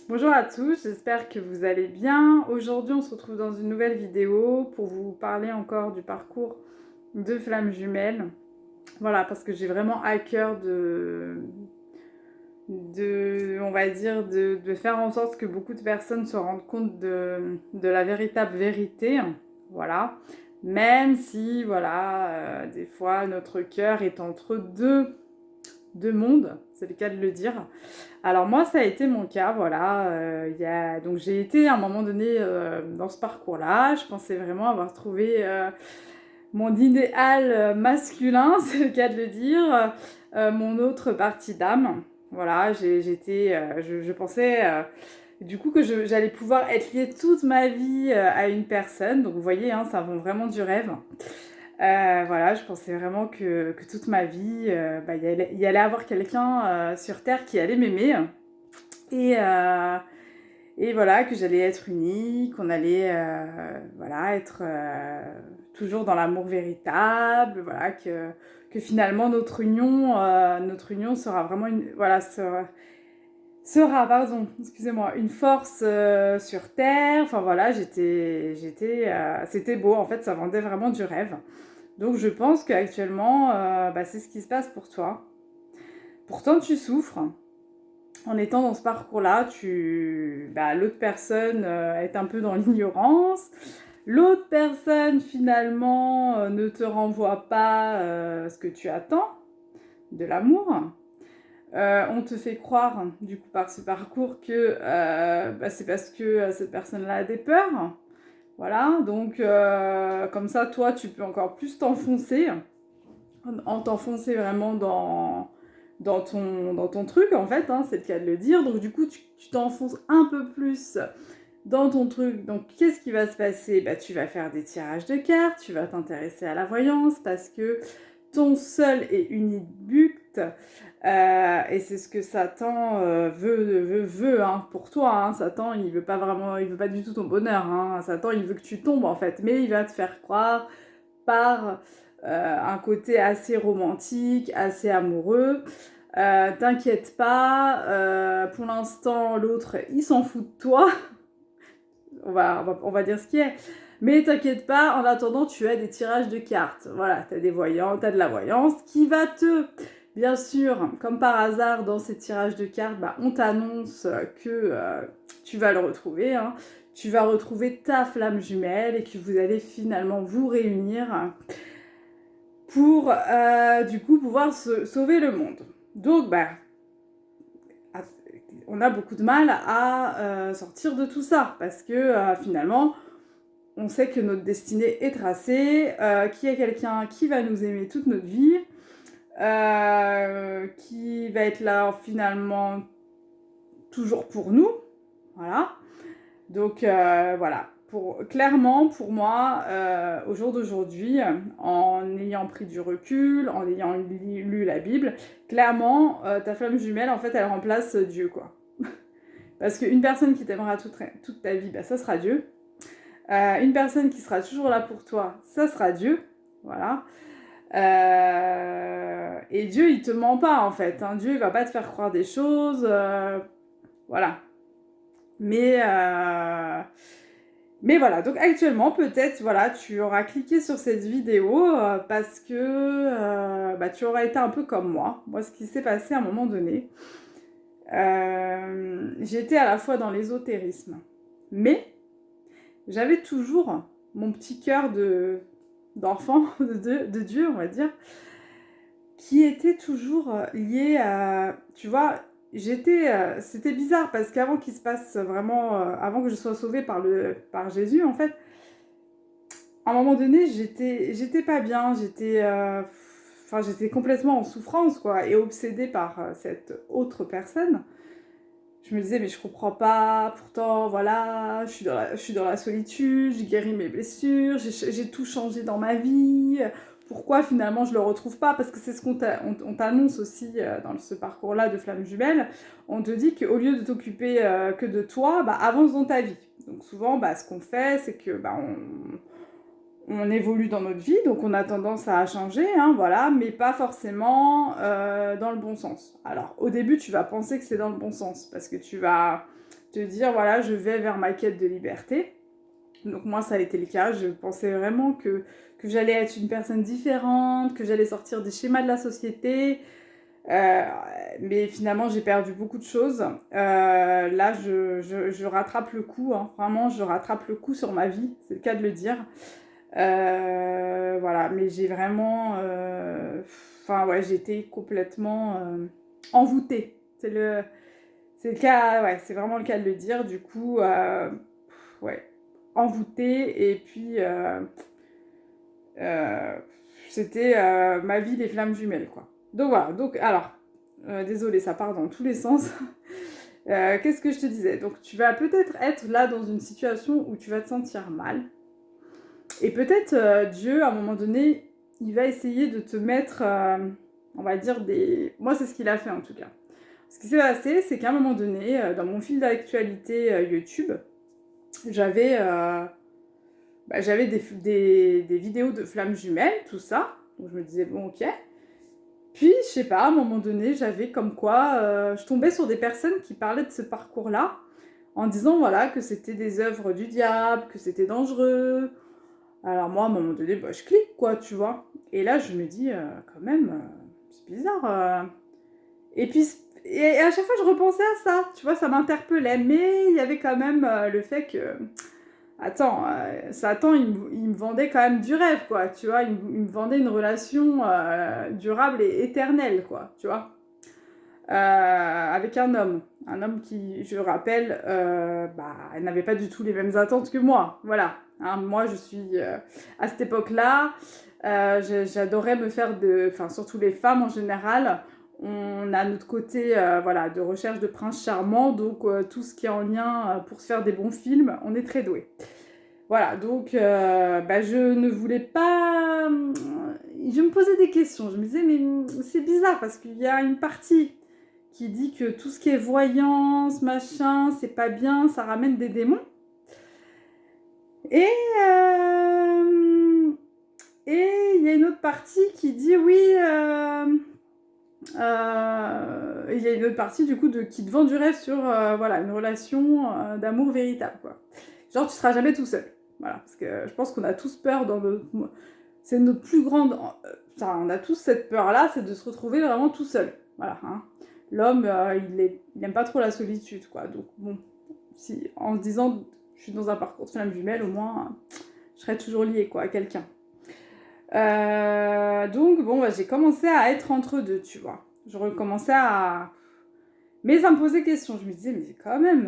Bonjour à tous, j'espère que vous allez bien. Aujourd'hui, on se retrouve dans une nouvelle vidéo pour vous parler encore du parcours de Flammes Jumelles. Voilà, parce que j'ai vraiment à cœur on va dire, de faire en sorte que beaucoup de personnes se rendent compte de la véritable vérité. Voilà. Même si, voilà, des fois, notre cœur est entre deux mondes, c'est le cas de le dire. Alors moi, ça a été mon cas, voilà. Donc j'ai été à un moment donné dans ce parcours-là. Je pensais vraiment avoir trouvé mon idéal masculin, c'est le cas de le dire, mon autre partie d'âme. Voilà, je pensais du coup que j'allais pouvoir être liée toute ma vie à une personne. Donc vous voyez, hein, ça vend vraiment du rêve. Voilà, je pensais vraiment que toute ma vie, il y allait avoir quelqu'un sur Terre qui allait m'aimer. Et, euh, et voilà, que j'allais être unie, qu'on allait voilà, être toujours dans l'amour véritable, voilà, que finalement notre union sera vraiment pardon, excusez-moi, une force sur Terre. Enfin voilà, c'était beau, en fait, ça vendait vraiment du rêve. Donc je pense qu'actuellement, c'est ce qui se passe pour toi. Pourtant, tu souffres en étant dans ce parcours-là, l'autre personne est un peu dans l'ignorance. L'autre personne, finalement, ne te renvoie pas ce que tu attends, de l'amour. On te fait croire, du coup, par ce parcours que c'est parce que cette personne-là a des peurs. Voilà, donc comme ça, toi, tu peux encore plus t'enfoncer, en t'enfoncer vraiment dans ton truc, en fait, hein, c'est le cas de le dire. Donc, du coup, tu t'enfonces un peu plus dans ton truc. Donc, qu'est-ce qui va se passer? Tu vas faire des tirages de cartes, tu vas t'intéresser à la voyance parce que ton seul et unique but, et c'est ce que Satan veut hein, pour toi. Hein. Satan, il veut pas du tout ton bonheur. Hein. Satan, il veut que tu tombes en fait, mais il va te faire croire par un côté assez romantique, assez amoureux. T'inquiète pas, pour l'instant, l'autre, il s'en fout de toi. On va dire ce qui est. Mais t'inquiète pas, en attendant, tu as des tirages de cartes. Voilà, t'as de la voyance qui va bien sûr, comme par hasard, dans ces tirages de cartes, on t'annonce que tu vas le retrouver. Hein. Tu vas retrouver ta flamme jumelle et que vous allez finalement vous réunir pour du coup pouvoir sauver le monde. Donc on a beaucoup de mal à sortir de tout ça parce que finalement on sait que notre destinée est tracée, qu'il y a quelqu'un qui va nous aimer toute notre vie, qui va être là finalement toujours pour nous, voilà. Donc voilà, clairement pour moi, au jour d'aujourd'hui, en ayant pris du recul, en ayant lu la Bible, clairement, ta flamme jumelle, en fait, elle remplace Dieu, quoi. Parce qu'une personne qui t'aimera toute ta vie, ça sera Dieu. Une personne qui sera toujours là pour toi, ça sera Dieu. Voilà. Et Dieu, il te ment pas, en fait. Hein. Dieu, il va pas te faire croire des choses. Voilà. Mais voilà, donc actuellement, peut-être, voilà, tu auras cliqué sur cette vidéo parce que tu auras été un peu comme moi. Moi, ce qui s'est passé à un moment donné, j'étais à la fois dans l'ésotérisme, mais j'avais toujours mon petit cœur d'enfant de Dieu, on va dire, qui était toujours lié à, tu vois, c'était bizarre parce qu'avant qu'il se passe vraiment, avant que je sois sauvée par Jésus, en fait, à un moment donné, j'étais pas bien, j'étais complètement en souffrance, quoi, et obsédée par cette autre personne. Je me disais, mais je comprends pas, pourtant, voilà, je suis dans la solitude, j'ai guéri mes blessures, j'ai tout changé dans ma vie. Pourquoi finalement je le retrouve pas? Parce que c'est ce on t'annonce aussi dans ce parcours-là de Flamme Jumelle. On te dit qu'au lieu de t'occuper que de toi, avance dans ta vie. Donc souvent, ce qu'on fait, c'est que on évolue dans notre vie, donc on a tendance à changer, hein, voilà, mais pas forcément dans le bon sens. Alors, au début, tu vas penser que c'est dans le bon sens, parce que tu vas te dire, voilà, je vais vers ma quête de liberté. Donc moi, ça a été le cas. Je pensais vraiment que j'allais être une personne différente, que j'allais sortir des schémas de la société. Euh, mais finalement, j'ai perdu beaucoup de choses. Là, je rattrape le coup. Hein. Vraiment, je rattrape le coup sur ma vie. C'est le cas de le dire. Voilà, mais j'ai vraiment... Enfin, ouais, j'étais complètement envoûtée. C'est le cas, ouais, c'est vraiment le cas de le dire. Du coup, ouais, envoûtée. Et puis, euh, c'était ma vie des flammes jumelles, quoi. Donc voilà, donc alors, désolée, ça part dans tous les sens. Qu'est-ce que je te disais? Donc tu vas peut-être être là dans une situation où tu vas te sentir mal. Et peut-être Dieu, à un moment donné, il va essayer de te mettre, on va dire, des... Moi, c'est ce qu'il a fait en tout cas. Ce qui s'est passé, c'est qu'à un moment donné, dans mon fil d'actualité YouTube, j'avais j'avais des vidéos de flammes jumelles, tout ça. Donc je me disais, bon, ok. Puis, je sais pas, à un moment donné, j'avais comme quoi, je tombais sur des personnes qui parlaient de ce parcours-là, en disant, voilà, que c'était des œuvres du diable, que c'était dangereux. Alors moi, à un moment donné, bah, je clique, quoi, tu vois. Et là, je me dis, quand même, c'est bizarre. Et puis, et à chaque fois, je repensais à ça, tu vois, ça m'interpellait. Mais il y avait quand même le fait que attends, Satan, il me vendait quand même du rêve, quoi, tu vois. Il me vendait une relation durable et éternelle, quoi, tu vois. Avec un homme. Un homme qui, je rappelle, elle n'avait pas du tout les mêmes attentes que moi. Voilà. Hein, moi, je suis à cette époque-là. J'adorais me faire de... Enfin, surtout les femmes en général. On a notre côté voilà, de recherche de prince charmant. Donc, tout ce qui est en lien pour se faire des bons films, on est très doués. Voilà, donc je ne voulais pas... Je me posais des questions. Je me disais, mais c'est bizarre parce qu'il y a une partie qui dit que tout ce qui est voyance, machin, c'est pas bien, ça ramène des démons. Et il y a une autre partie qui dit oui... il y a une autre partie du coup qui te vend du rêve sur voilà, une relation d'amour véritable, quoi. Genre, tu seras jamais tout seul. Voilà, parce que je pense qu'on a tous peur dans notre... C'est notre plus grande... on a tous cette peur-là, c'est de se retrouver vraiment tout seul. Voilà, hein. L'homme, il aime pas trop la solitude, quoi. Donc, bon, si, en se disant, je suis dans un parcours de flamme jumelle, au moins, je serai toujours liée, quoi, à quelqu'un. Donc, bon, j'ai commencé à être entre deux, tu vois. Je recommençais à... Mais ça me posait question. Je me disais, mais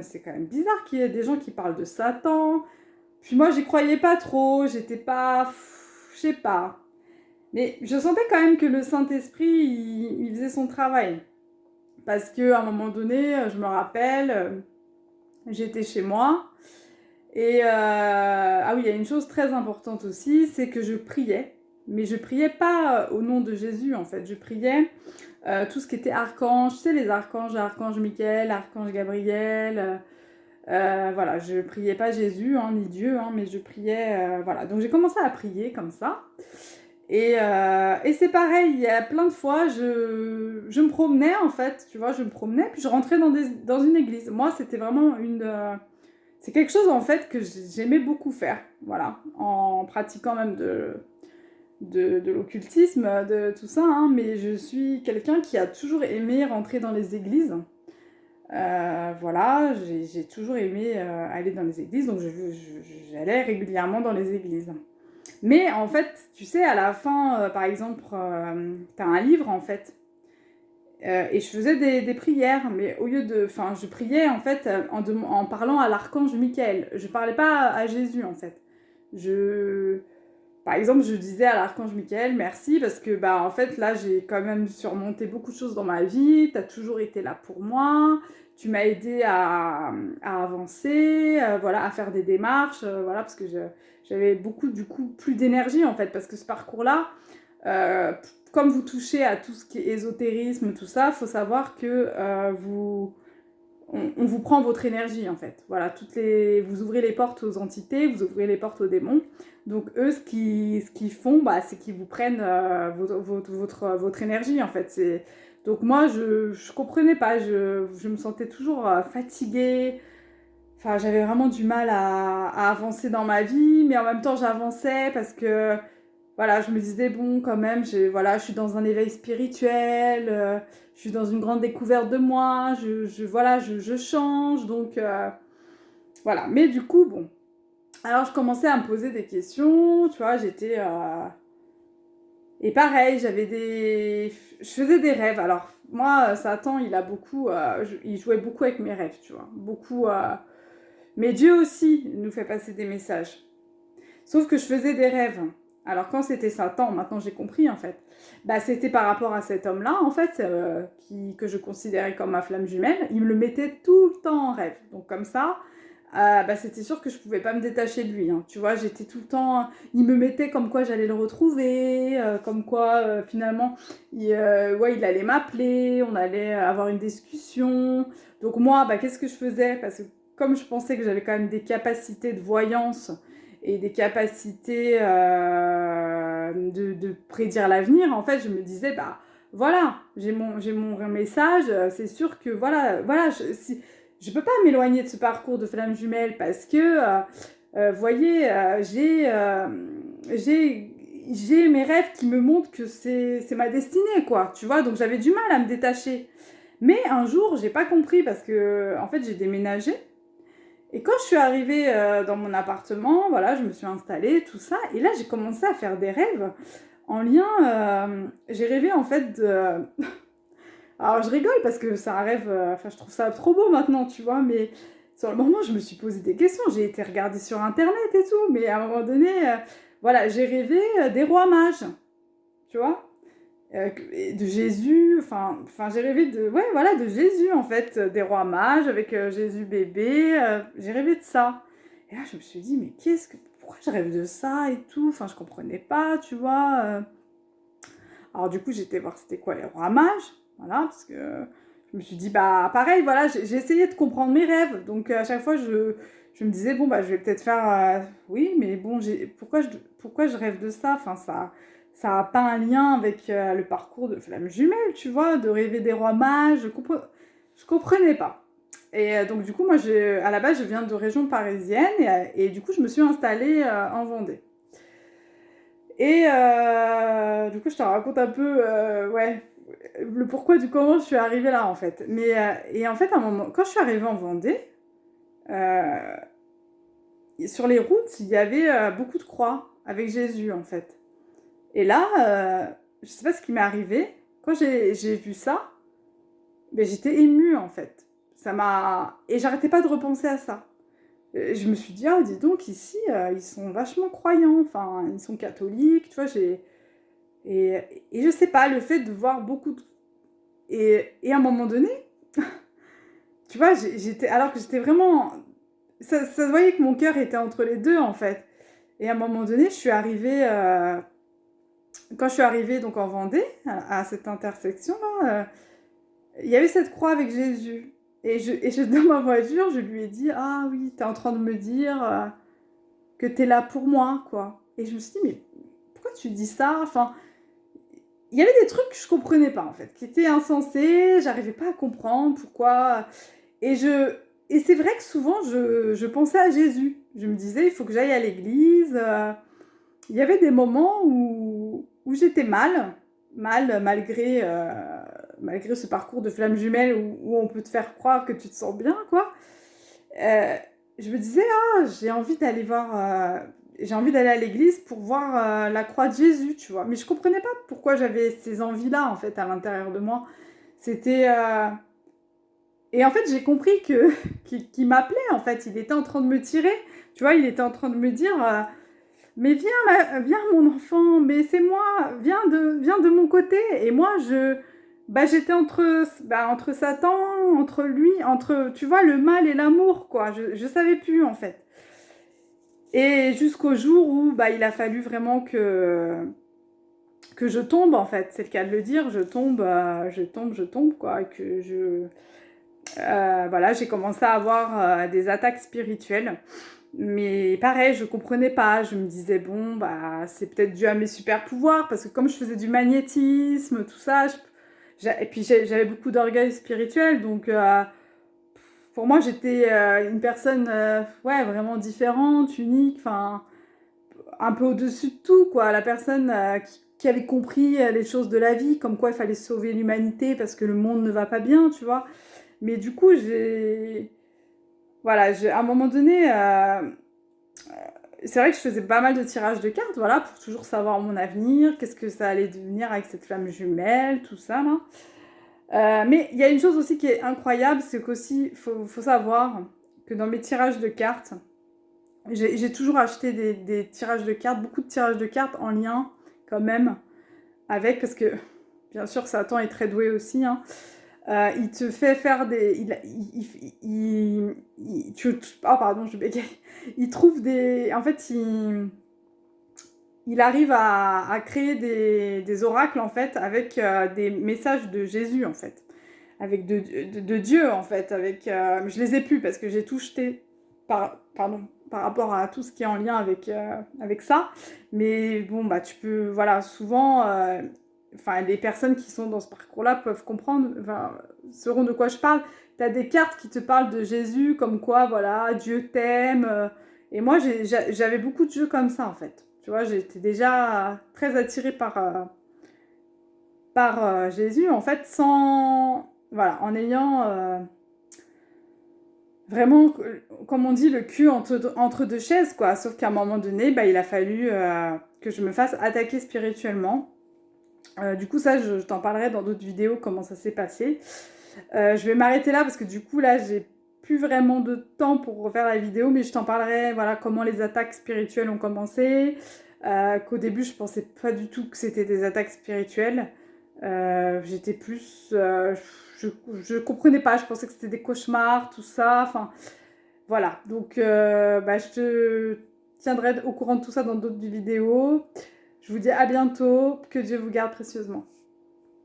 c'est quand même bizarre qu'il y ait des gens qui parlent de Satan. Puis moi, j'y croyais pas trop. J'étais pas... Je sais pas. Mais je sentais quand même que le Saint-Esprit, il faisait son travail. Parce qu'à un moment donné, je me rappelle, j'étais chez moi. Et ah oui, il y a une chose très importante aussi, c'est que je priais. Mais je priais pas au nom de Jésus, en fait. Je priais tout ce qui était archange. Tu sais, les archanges, archange Michael, archange Gabriel... voilà, je priais pas Jésus, hein, ni Dieu, hein, mais je priais, voilà. Donc j'ai commencé à prier comme ça. Et c'est pareil, il y a plein de fois, je me promenais en fait, tu vois, je me promenais, puis je rentrais dans une église. Moi, c'était vraiment c'est quelque chose en fait que j'aimais beaucoup faire, voilà, en pratiquant même de l'occultisme, de tout ça, hein, mais je suis quelqu'un qui a toujours aimé rentrer dans les églises. Voilà, j'ai toujours aimé aller dans les églises, donc j'allais régulièrement dans les églises. Mais en fait, tu sais, à la fin, par exemple, t'as un livre en fait, et je faisais des prières, mais au lieu de... Enfin, je priais en fait en parlant à l'archange Michael. Je parlais pas à Jésus en fait. Par exemple, je disais à l'archange Michael, merci, parce que, en fait, là, j'ai quand même surmonté beaucoup de choses dans ma vie, t'as toujours été là pour moi, tu m'as aidé à avancer, voilà, à faire des démarches, voilà, parce que j'avais beaucoup, du coup, plus d'énergie, en fait, parce que ce parcours-là, euh, comme vous touchez à tout ce qui est ésotérisme, tout ça, faut savoir que on vous prend votre énergie en fait. Voilà, vous ouvrez les portes aux entités, vous ouvrez les portes aux démons. Donc eux, ce qu'ils font, c'est qu'ils vous prennent votre énergie en fait. Donc moi, je comprenais pas, je me sentais toujours fatiguée. enfin, j'avais vraiment du mal à avancer dans ma vie, mais en même temps, j'avançais parce que, voilà, je me disais, bon, quand même, voilà, je suis dans un éveil spirituel, je suis dans une grande découverte de moi, voilà, je change, donc, voilà. Mais du coup, bon, alors je commençais à me poser des questions, tu vois, et pareil, je faisais des rêves. Alors, moi, Satan, il a beaucoup... il jouait beaucoup avec mes rêves, tu vois. Beaucoup... Mais Dieu aussi nous fait passer des messages. Sauf que je faisais des rêves. Alors, quand c'était Satan, maintenant j'ai compris, en fait. Bah, c'était par rapport à cet homme-là, en fait, que je considérais comme ma flamme jumelle. Il me le mettait tout le temps en rêve. Donc, comme ça... bah, c'était sûr que je pouvais pas me détacher de lui, hein. Tu vois, j'étais tout le temps... Il me mettait comme quoi j'allais le retrouver, comme quoi, finalement, ouais, il allait m'appeler, on allait avoir une discussion. Donc moi, bah, qu'est-ce que je faisais? Parce que comme je pensais que j'avais quand même des capacités de voyance et des capacités de prédire l'avenir, en fait, je me disais, bah, voilà, j'ai mon message, c'est sûr que, voilà, je peux pas m'éloigner de ce parcours de flamme jumelle parce que, vous voyez, j'ai mes rêves qui me montrent que c'est ma destinée, quoi, tu vois, donc j'avais du mal à me détacher. Mais un jour, j'ai pas compris parce que, en fait, j'ai déménagé. Et quand je suis arrivée dans mon appartement, voilà, je me suis installée, tout ça, et là, j'ai commencé à faire des rêves en lien. J'ai rêvé en fait de. Alors je rigole parce que c'est un rêve, enfin je trouve ça trop beau maintenant, tu vois, mais sur le moment je me suis posé des questions, j'ai été regarder sur internet et tout, mais à un moment donné, voilà, j'ai rêvé des rois mages, tu vois, de Jésus, enfin j'ai rêvé de, ouais voilà, de Jésus en fait, des rois mages avec Jésus bébé, j'ai rêvé de ça. Et là je me suis dit, mais pourquoi je rêve de ça et tout, enfin je comprenais pas, tu vois. Alors du coup, j'étais voir c'était quoi les rois mages, voilà, parce que je me suis dit, bah pareil, voilà, j'ai essayé de comprendre mes rêves. Donc à chaque fois, je me disais, bon, bah je vais peut-être faire, oui, mais bon, pourquoi je rêve de ça? Enfin, ça n'a pas un lien avec le parcours de flamme jumelle, tu vois, de rêver des rois mages, je comprenais pas. Et donc du coup, moi, à la base, je viens de région parisienne, et du coup, je me suis installée en Vendée. Et du coup, je te raconte un peu, ouais, le pourquoi du comment je suis arrivée là, en fait. Mais, et en fait, à un moment, quand je suis arrivée en Vendée, euh, sur les routes, il y avait beaucoup de croix avec Jésus, en fait. Et là, je sais pas ce qui m'est arrivé. Quand j'ai vu ça, ben, j'étais émue, en fait. Ça m'a... Et j'arrêtais pas de repenser à ça. Je me suis dit, ah, dis donc, ici, ils sont vachement croyants. Enfin, ils sont catholiques, tu vois, Et, et je sais pas, le fait de voir beaucoup de... Et à un moment donné, tu vois, alors que j'étais vraiment... Ça se voyait que mon cœur était entre les deux, en fait. Et à un moment donné, je suis arrivée... quand je suis arrivée donc en Vendée, à cette intersection-là, il y avait cette croix avec Jésus. Dans ma voiture, je lui ai dit, ah oui, t'es en train de me dire que t'es là pour moi, quoi. Et je me suis dit, mais pourquoi tu dis ça? Enfin, il y avait des trucs que je comprenais pas en fait, qui étaient insensés, j'arrivais pas à comprendre pourquoi. Et, et c'est vrai que souvent je pensais à Jésus. Je me disais, il faut que j'aille à l'église. Il y avait des moments où j'étais mal malgré ce parcours de flamme jumelle où on peut te faire croire que tu te sens bien, quoi. Euh, je me disais, ah, j'ai envie d'aller à l'église pour voir la croix de Jésus, tu vois. Mais je comprenais pas pourquoi j'avais ces envies-là, en fait, à l'intérieur de moi. C'était... Et en fait, j'ai compris qu'il m'appelait, en fait. Il était en train de me tirer, tu vois. Il était en train de me dire, mais viens, mon enfant, mais c'est moi, viens de mon côté. Et moi, j'étais entre Satan, entre lui, tu vois, le mal et l'amour, quoi. Je savais plus, en fait. Et jusqu'au jour où il a fallu vraiment que je tombe, en fait. C'est le cas de le dire, je tombe, quoi. Voilà, j'ai commencé à avoir des attaques spirituelles. Mais pareil, je comprenais pas. Je me disais, bon, c'est peut-être dû à mes super pouvoirs, parce que comme je faisais du magnétisme, tout ça, et puis j'avais beaucoup d'orgueil spirituel, donc pour moi, j'étais une personne ouais, vraiment différente, unique, enfin, un peu au-dessus de tout, quoi. La personne qui avait compris les choses de la vie, comme quoi il fallait sauver l'humanité parce que le monde ne va pas bien, tu vois. Mais du coup, voilà, à un moment donné, c'est vrai que je faisais pas mal de tirages de cartes, voilà, pour toujours savoir mon avenir, qu'est-ce que ça allait devenir avec cette flamme jumelle, tout ça, là. Mais il y a une chose aussi qui est incroyable, c'est qu'aussi, faut savoir que dans mes tirages de cartes, j'ai toujours acheté des tirages de cartes, beaucoup de tirages de cartes en lien, quand même, avec, parce que, bien sûr, Satan est très doué aussi, hein. Il te fait faire des... oh, pardon, je bégaye. Il trouve des... En fait, il arrive à créer des oracles, en fait, avec des messages de Jésus, en fait. Avec de Dieu, en fait. Avec, je les ai plus, parce que j'ai tout jeté pardon, par rapport à tout ce qui est en lien avec ça. Mais bon, bah, tu peux... Voilà, souvent... Enfin, les personnes qui sont dans ce parcours-là peuvent comprendre, enfin, sauront de quoi je parle. Tu as des cartes qui te parlent de Jésus, comme quoi, voilà, Dieu t'aime. Et moi, j'avais beaucoup de jeux comme ça, en fait. Tu vois, j'étais déjà très attirée par Jésus, en fait, sans... Voilà, en ayant vraiment, comme on dit, le cul entre deux chaises, quoi. Sauf qu'à un moment donné, bah, il a fallu que je me fasse attaquer spirituellement. Du coup, ça, je t'en parlerai dans d'autres vidéos, comment ça s'est passé. Je vais m'arrêter là parce que du coup, là, j'ai plus vraiment de temps pour refaire la vidéo, mais je t'en parlerai, voilà, comment les attaques spirituelles ont commencé, qu'au début, je pensais pas du tout que c'était des attaques spirituelles. J'étais plus... je comprenais pas, je pensais que c'était des cauchemars, tout ça, enfin... Voilà, donc bah, je te tiendrai au courant de tout ça dans d'autres vidéos. Je vous dis à bientôt, que Dieu vous garde précieusement.